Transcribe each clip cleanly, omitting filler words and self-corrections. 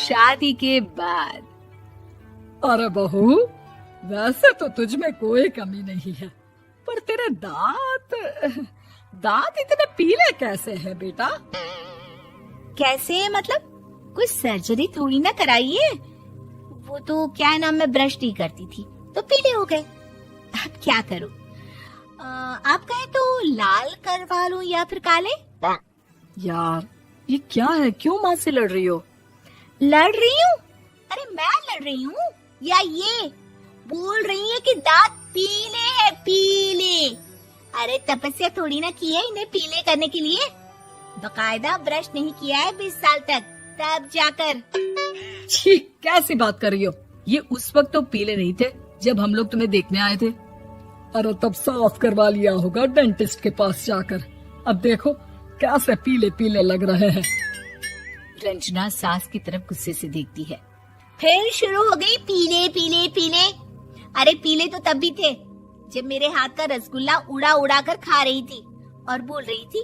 शादी के बाद। अरे बहू, वैसे तो तुझ में कोई कमी नहीं है, पर तेरे दांत इतने पीले कैसे हैं बेटा? कैसे मतलब? कोई सर्जरी थोड़ी ना कराई है। वो तो क्या नाम, मैं ब्रश नहीं करती थी तो पीले हो गए। अब क्या करूं? आप कहें तो लाल करवा लूं या फिर काले? यार ये क्या है, क्यों माँ से लड़ रही हो? लड़ रही हूँ? अरे मैं लड़ रही हूँ या ये बोल रही है कि दांत पीले हैं, पीले। अरे तपस्या थोड़ी ना की है इन्हें पीले करने के लिए। बकायदा ब्रश नहीं किया है 20 साल तक, तब जाकर। छी, कैसी बात कर रही हो? ये उस वक्त तो पीले नहीं थे जब हम लोग तुम्हें देखने आए थे। अरे तब साफ करवा लिया होगा डेंटिस्ट के पास जाकर। अब देखो कैसे पीले पीले लग रहे हैं। रंजना सास की तरफ गुस्से से देखती है। फिर शुरू हो गई पीले पीले पीले। अरे पीले तो तब भी थे जब मेरे हाथ का रसगुल्ला उड़ा उड़ा कर खा रही थी और बोल रही थी,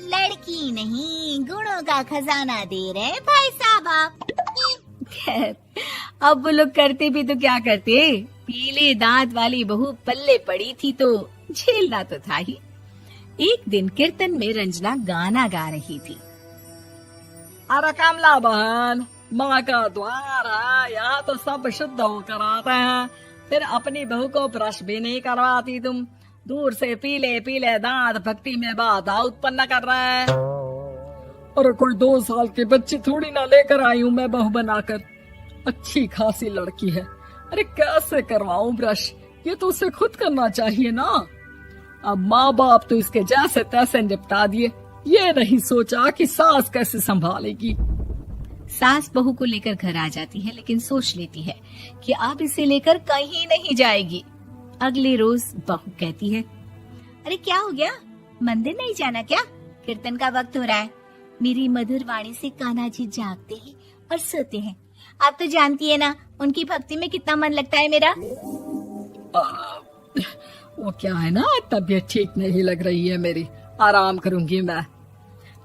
लड़की नहीं गुणों का खजाना दे रहे भाई साहब आप। खैर अब वो लोग करते भी तो क्या करते, पीले दांत वाली बहू पल्ले पड़ी थी तो झेलना तो था ही। एक दिन कीर्तन में रंजना गाना गा रही थी। अरे कमला बहन, माँ का द्वार है, यहाँ तो सब शुद्ध होकर आते हैं, फिर अपनी बहू को ब्रश भी नहीं करवाती तुम। दूर से पीले पीले दांत भक्ति में बाधा उत्पन्न कर रहे हैं। अरे कोई 2 साल के बच्चे थोड़ी ना लेकर आई हूँ मैं बहू बनाकर। अच्छी खासी लड़की है, अरे कैसे करवाऊं ब्रश? ये तो उसे खुद करना चाहिए ना। अब माँ बाप तो इसके जैसे तैसे निपटा दिए, ये नहीं सोचा कि सास कैसे संभालेगी। सास बहू को लेकर घर आ जाती है, लेकिन सोच लेती है कि अब इसे लेकर कहीं नहीं जाएगी। अगले रोज बहू कहती है, अरे क्या हो गया, मंदिर नहीं जाना क्या? कीर्तन का वक्त हो रहा है। मेरी मधुर वाणी से कान्हा जी जागते हैं और सोते हैं। आप तो जानती है ना उनकी भक्ति में कितना मन लगता है मेरा। वो क्या है ना, तबीयत ठीक नहीं लग रही है मेरी, आराम करूंगी मैं।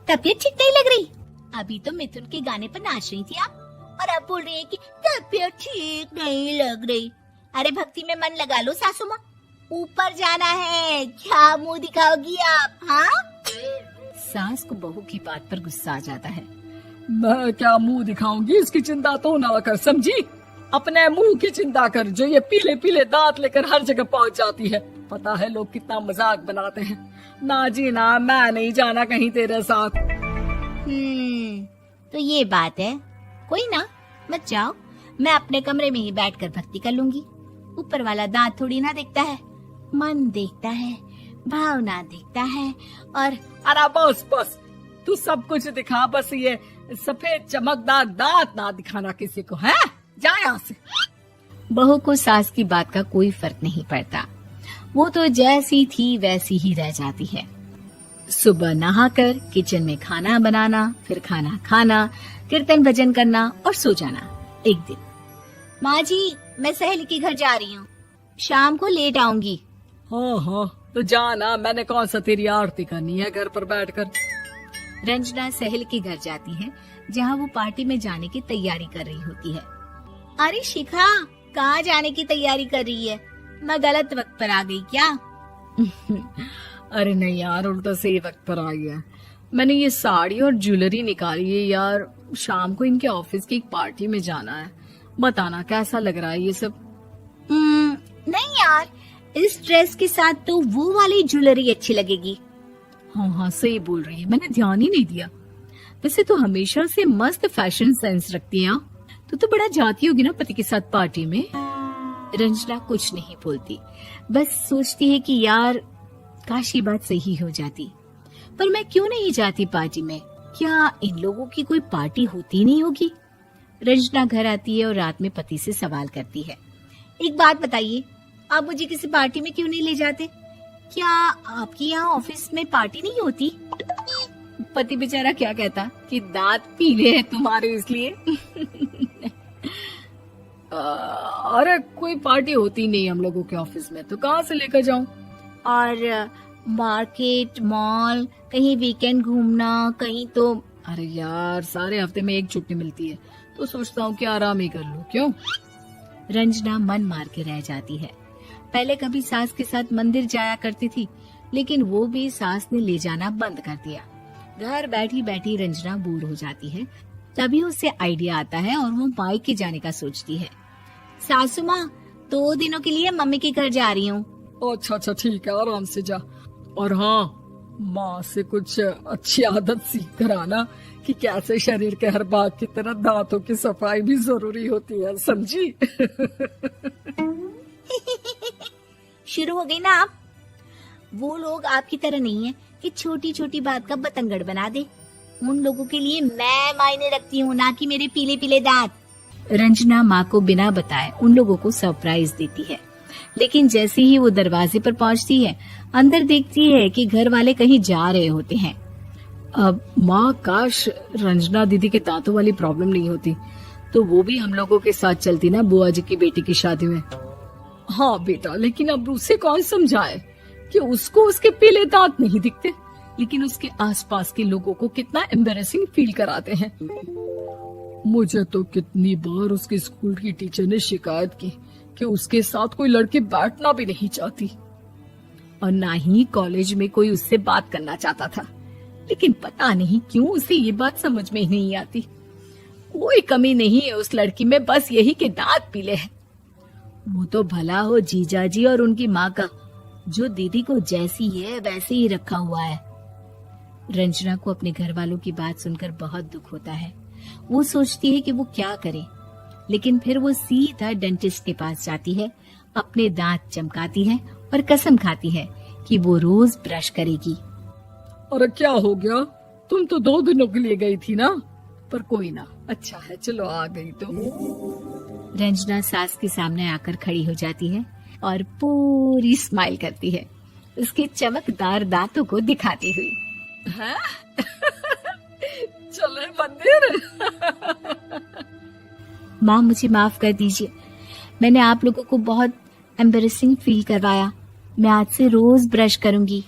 तबीयत ठीक नहीं लग रही? अभी तो मिथुन के गाने पर नाच रही थी आप, और अब बोल रही है कि तबीयत ठीक नहीं लग रही। अरे भक्ति में मन लगा लो सासू माँ, ऊपर जाना है, क्या मुंह दिखाओगी आप? हाँ? सास को बहू की बात पर गुस्सा आ जाता है। मैं क्या मुंह दिखाऊंगी, इसकी चिंता तो ना कर, समझी? अपने मुंह की चिंता कर, जो ये पीले पीले दांत लेकर हर जगह पहुंच जाती है। पता है लोग कितना मजाक बनाते हैं। ना जी ना, मैं नहीं जाना कहीं तेरे साथ। तो ये बात है। कोई ना, मत जाओ, मैं अपने कमरे में ही बैठकर भक्ति कर लूंगी। ऊपर वाला दांत थोड़ी ना देखता है, मन देखता है, भावना देखता है। और अरे बस बस, तू सब कुछ दिखा, बस ये सफेद चमकदार दांत ना दिखाना किसी को, है? जा यहाँ से। बहू को सास की बात का कोई फर्क नहीं पड़ता, वो तो जैसी थी वैसी ही रह जाती है। सुबह नहाकर किचन में खाना बनाना, फिर खाना खाना, कीर्तन भजन करना और सो जाना। एक दिन, माँ जी मैं सहेली के घर जा रही हूँ, शाम को लेट आऊंगी। हाँ, तो जाना, मैंने कौन सा तेरी आरती करनी है घर पर बैठकर। रंजना सहेली के घर जाती है, जहाँ वो पार्टी में जाने की तैयारी कर रही होती है। अरे शिखा, कहाँ जाने की तैयारी कर रही है? मैं गलत वक्त पर आ गई क्या? अरे नहीं यार, उल्टा सही वक्त पर आई है। मैंने ये साड़ी और ज्वेलरी निकाली है यार, शाम को इनके ऑफिस की एक पार्टी में जाना है। बताना कैसा लग रहा है ये सब? नहीं यार, इस ड्रेस के साथ तो वो वाली ज्वेलरी अच्छी लगेगी। हाँ सही बोल रही है, मैंने ध्यान ही नहीं दिया। वैसे तो हमेशा से मस्त फैशन सेंस रखती है। तो बड़ा जाती होगी ना पति के साथ पार्टी में। रंजना कुछ नहीं बोलती, बस सोचती है कि यार काश ये बात सही हो जाती, पर मैं क्यों नहीं जाती पार्टी में? क्या इन लोगों की कोई पार्टी होती नहीं होगी? रंजना घर आती है और रात में पति से सवाल करती है, एक बात बताइए, आप मुझे किसी पार्टी में क्यों नहीं ले जाते? क्या आपके यहाँ ऑफिस में पार्टी नहीं होती? पति बेचारा क्या कहता कि दांत पीले हैं तुम्हारे इसलिए। अरे कोई पार्टी होती नहीं हम लोगों के ऑफिस में, तो कहाँ से लेकर जाऊं? और मार्केट, मॉल, कहीं वीकेंड घूमना, कहीं तो अरे यार, सारे हफ्ते में एक छुट्टी मिलती है तो सोचता हूँ कि आराम ही कर लूं। क्यों? रंजना मन मार के रह जाती है। पहले कभी सास के साथ मंदिर जाया करती थी, लेकिन वो भी सास ने ले जाना बंद कर दिया। घर बैठी बैठी रंजना बोर हो जाती है। तभी उसे आइडिया आता है और वो मायके जाने का सोचती है। सासू माँ, 2 दिनों के लिए मम्मी के घर जा रही हूँ। अच्छा अच्छा ठीक है, आराम से जा। और हाँ, माँ से कुछ अच्छी आदत सीख कर आना कि कैसे शरीर के हर भाग की तरह दांतों की सफाई भी जरूरी होती है, समझी? शुरू हो गई ना आप। वो लोग आपकी तरह नहीं है कि छोटी छोटी बात का बतंगड़ बना दे। उन लोगों के लिए मैं मायने रखती हूँ, ना कि मेरे पीले पीले दांत। रंजना माँ को बिना बताए उन लोगों को सरप्राइज देती है, लेकिन जैसे ही वो दरवाजे पर पहुंचती है, अंदर देखती है कि घर वाले कहीं जा रहे होते हैं। अब माँ, काश रंजना दीदी के दांतों वाली प्रॉब्लम नहीं होती तो वो भी हम लोगों के साथ चलती ना बुआ जी की बेटी की शादी में। हाँ बेटा, लेकिन अब उसे कौन समझाए कि उसको उसके पीले दांत नहीं दिखते, लेकिन उसके आसपास के लोगों को कितना एम्बैरेसिंग फील कराते हैं। मुझे तो कितनी बार उसके स्कूल की टीचर ने शिकायत की कि उसके साथ कोई लड़की बैठना भी नहीं चाहती, और ना ही कॉलेज में कोई उससे बात करना चाहता था। लेकिन पता नहीं क्यों उसे ये बात समझ में ही नहीं आती। कोई कमी नहीं है उस लड़की में, बस यही कि दांत पीले हैं। वो तो भला हो जीजाजी और उनकी माँ का, जो दीदी को जैसी है वैसे ही रखा हुआ है। रंजना को अपने घर वालों की बात सुनकर बहुत दुख होता है। वो सोचती है कि वो क्या करे, लेकिन फिर वो सीधा डेंटिस्ट के पास जाती है, अपने दांत चमकाती है और कसम खाती है कि वो रोज ब्रश करेगी। अरे क्या हो गया? तुम तो 2 दिनों के लिए गई थी ना। पर कोई ना, अच्छा है, चलो आ गई तो। रंजना सास के सामने आकर खड़ी हो जाती है और पूरी स्माइल करती है, उसके चमकदार दांतों को दिखाती हुई। हैं? चले मंदिर? माँ, मुझे माफ कर दीजिए, मैंने आप लोगों को बहुत एम्बैरेसिंग फील करवाया। मैं आज से रोज ब्रश करूंगी।